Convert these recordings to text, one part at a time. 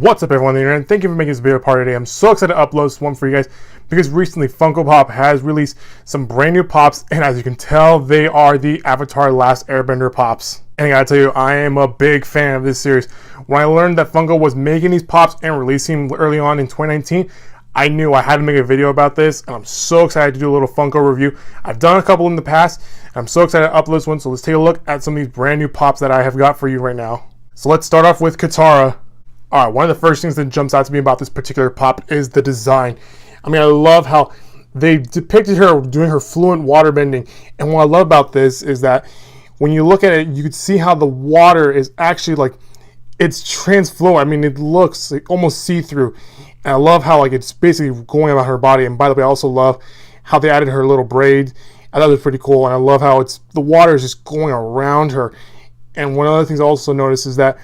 What's up, everyone on the internet? Thank you for making this video part today. I'm so excited to upload this one for you guys because recently Funko Pop has released some brand new pops, and as you can tell, they are the Avatar Last Airbender pops. And I gotta tell you, I am a big fan of this series. When I learned that Funko was making these pops and releasing them early on in 2019, I knew I had to make a video about this, and I'm so excited to do a little Funko review. I've done a couple in the past, and I'm so excited to upload this one, so let's take a look at some of these brand new pops that I have got for you right now. So let's start off with Katara. Alright, one of the first things that jumps out to me about this particular pop is the design. I mean, I love how they depicted her doing her fluent water bending. And what I love about this is that when you look at it, you can see how the water is actually like, it's transfluent. I mean, it looks like almost see-through. And I love how like it's basically going about her body. And by the way, I also love how they added her little braid. I thought it was pretty cool. And I love how the water is just going around her. And one of the other things I also noticed is that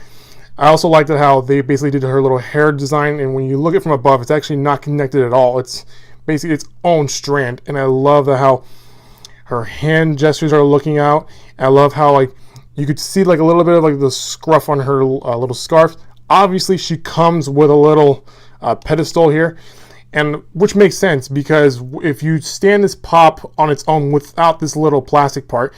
I also liked it how they basically did her little hair design, and when you look at it from above, it's actually not connected at all. It's basically its own strand, and I love how her hand gestures are looking out. And I love how like you could see like a little bit of like the scruff on her little scarf. Obviously, she comes with a little pedestal here, and which makes sense because if you stand this pop on its own without this little plastic part,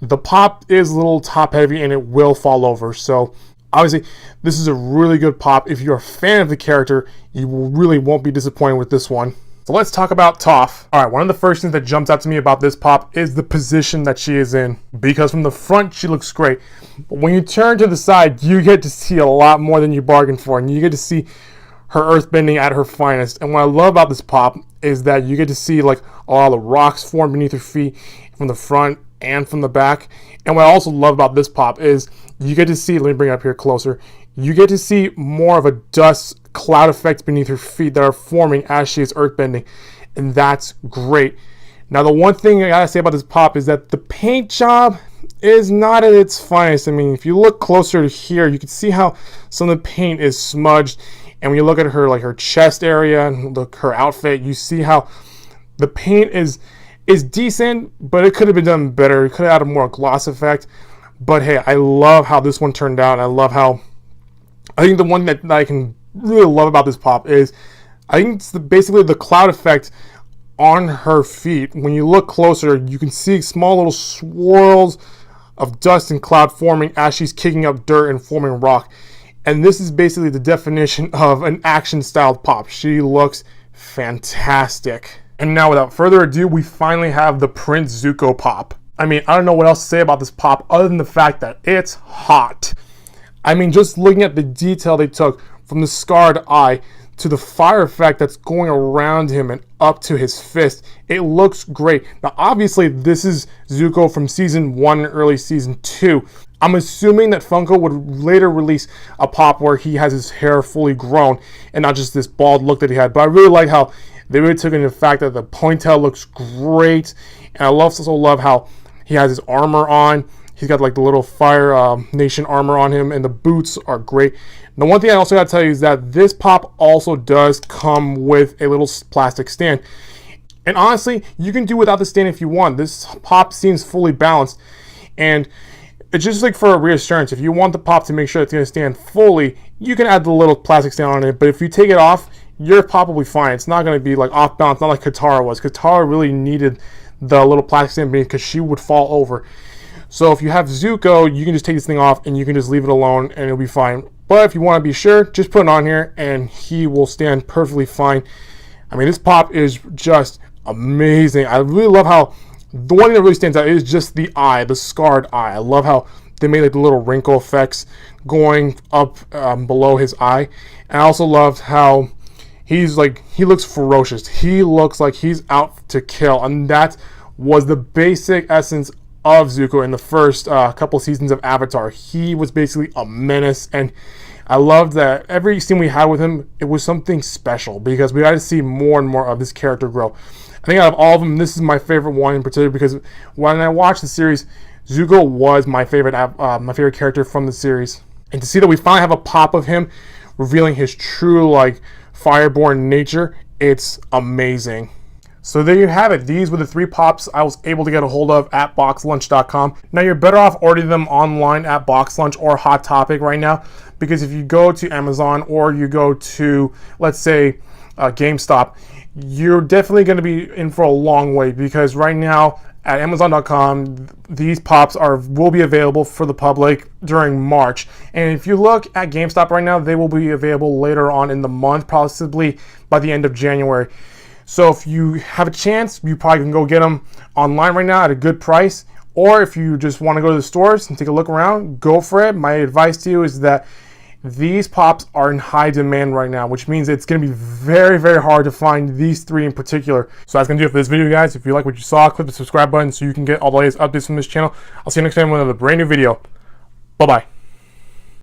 the pop is a little top heavy and it will fall over. So obviously, this is a really good pop. If you're a fan of the character, you really won't be disappointed with this one. So let's talk about Toph. Alright, one of the first things that jumps out to me about this pop is the position that she is in. Because from the front, she looks great. But when you turn to the side, you get to see a lot more than you bargained for. And you get to see her earthbending at her finest. And what I love about this pop is that you get to see like a lot of the rocks form beneath her feet from the front and from the back. And what I also love about this pop is you get to see, let me bring it up here closer, you get to see more of a dust cloud effect beneath her feet that are forming as she is earthbending, and that's great. Now the one thing I gotta say about this pop is that the paint job is not at its finest. I mean, if you look closer to here, you can see how some of the paint is smudged, and when you look at her like her chest area and look her outfit, you see how the paint is decent, but it could have been done better. It could have added more gloss effect. But hey, I love how this one turned out. I love how, I think the one that I can really love about this pop is, I think it's basically the cloud effect on her feet. When you look closer, you can see small little swirls of dust and cloud forming as she's kicking up dirt and forming rock. And this is basically the definition of an action styled pop. She looks fantastic. And now without further ado, we finally have the Prince Zuko pop. I mean, I don't know what else to say about this pop other than the fact that it's hot. I mean, just looking at the detail they took from the scarred eye to the fire effect that's going around him and up to his fist, it looks great. Now, obviously, this is Zuko from Season 1 and early Season 2. I'm assuming that Funko would later release a pop where he has his hair fully grown and not just this bald look that he had. But I really like how they really took into the fact that the ponytail looks great. And I also love how he has his armor on. He's got like the little Fire Nation armor on him, and the boots are great. The one thing I also got to tell you is that this pop also does come with a little plastic stand. And honestly, you can do without the stand if you want. This pop seems fully balanced. And it's just like for a reassurance. If you want the pop to make sure it's going to stand fully, you can add the little plastic stand on it. But if you take it off, your pop will be fine. It's not going to be like off balance, not like Katara was. Katara really needed the little plastic stand beneath because she would fall over. So if you have Zuko, you can just take this thing off and you can just leave it alone and it'll be fine. But if you want to be sure, just put it on here and he will stand perfectly fine. I mean, this pop is just amazing. I really love how the one thing that really stands out is just the eye, the scarred eye. I love how they made like the little wrinkle effects going up below his eye. And I also loved how he looks ferocious. He looks like he's out to kill. And that was the basic essence of Zuko in the first couple seasons of Avatar. He was basically a menace. And I loved that every scene we had with him, it was something special because we got to see more and more of this character grow. I think out of all of them, this is my favorite one in particular because when I watched the series, Zuko was my favorite character from the series. And to see that we finally have a pop of him revealing his true like Fireborn nature, it's amazing. So there you have it. These were the 3 pops I was able to get a hold of at boxlunch.com. Now you're better off ordering them online at Box Lunch or Hot Topic right now, because if you go to Amazon or you go to, let's say, GameStop, you're definitely going to be in for a long wait, because right now at Amazon.com, these pops will be available for the public during March. And if you look at GameStop right now, they will be available later on in the month, possibly by the end of January. So if you have a chance, you probably can go get them online right now at a good price. Or if you just want to go to the stores and take a look around, go for it. My advice to you is that these pops are in high demand right now, which means it's going to be very, very hard to find these 3 in particular. So that's going to do it for this video, guys. If you like what you saw, click the subscribe button so you can get all the latest updates from this channel. I'll see you next time with another brand new video. Bye-bye.